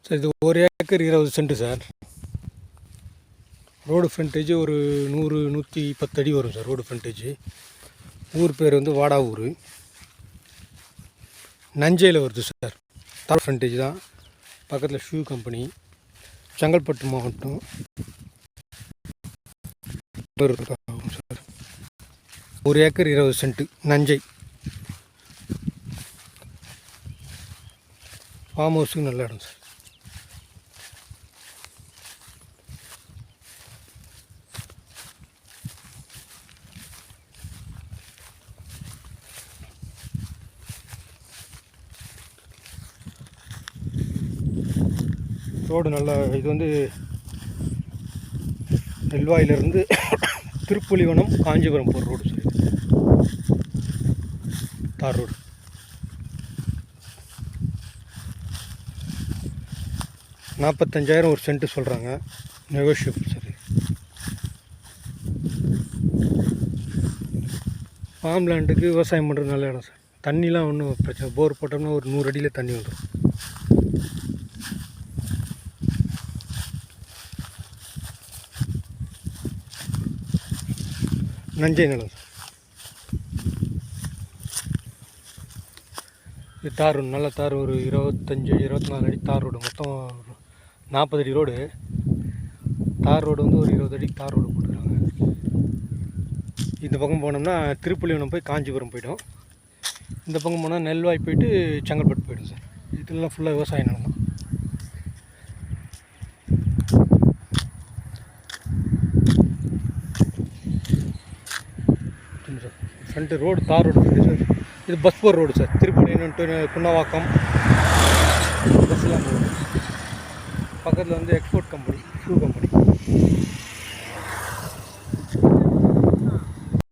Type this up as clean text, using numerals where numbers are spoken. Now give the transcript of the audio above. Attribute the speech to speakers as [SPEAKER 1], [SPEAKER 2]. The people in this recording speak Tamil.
[SPEAKER 1] சார் இது 1 acre 20 send sir. Road frontage ஒரு 100-110 அடி வரும் சார் ரோடு ஃப்ரண்டேஜ். ஊர் பேர் வந்து வாடாவூர், நஞ்சையில் வருது சார். தார் ஃப்ரண்டேஜ் தான். பக்கத்தில் ஷூ கம்பெனி, செங்கல்பட்டு மாவட்டம் சார். 1 ஏக்கர் 20 சென்ட் நஞ்சை. ஃபார்ம் ஹவுஸுக்கு நல்ல இடம் சார். ரோடு நல்லா, இது வந்து நெல்வாயிலிருந்து திருப்புலிவனம் காஞ்சிபுரம் போகிற ரோடு சார். தார் ரோடு. $45,000 ஒரு சென்ட்டு சொல்கிறாங்க, நெகோஷியபிள் சார். ஃபார்ம் லேண்டுக்கு விவசாயம் பண்ணுறது நல்ல இடம் சார். தண்ணிலாம் ஒன்றும் பிரச்சனை, போர் போட்டோம்னா ஒரு 100 அடியில் தண்ணி வந்துடும். நஞ்சை நிலம் சார். இது தார் ரோடு, நல்ல தார், ஒரு 25-24 அடி தார் ரோடு. மொத்தம் 40 அடி ரோடு. தார் ரோடு வந்து ஒரு 20 அடி தார் ரோடு போட்டுருக்காங்க. இந்த பக்கம் போனோம்னா திருப்புலிவனம் போய் காஞ்சிபுரம் போய்டும். இந்த பக்கம் போனால் நெல்வாய் போய்ட்டு செங்கல்பட்டு போய்டும் சார். இதெல்லாம் ஃபுல்லாக விவசாய நிலம் தான். சார் ஃப்ரண்ட்டு ரோடு தார் ரோடு சார். இது பஸ் போகிற road sir. Tiruppur to Kunnavakkam பஸ்லாம் போகும். பக்கத்தில் வந்து எக்ஸ்போர்ட் கம்பெனி, ஷூ கம்பெனி.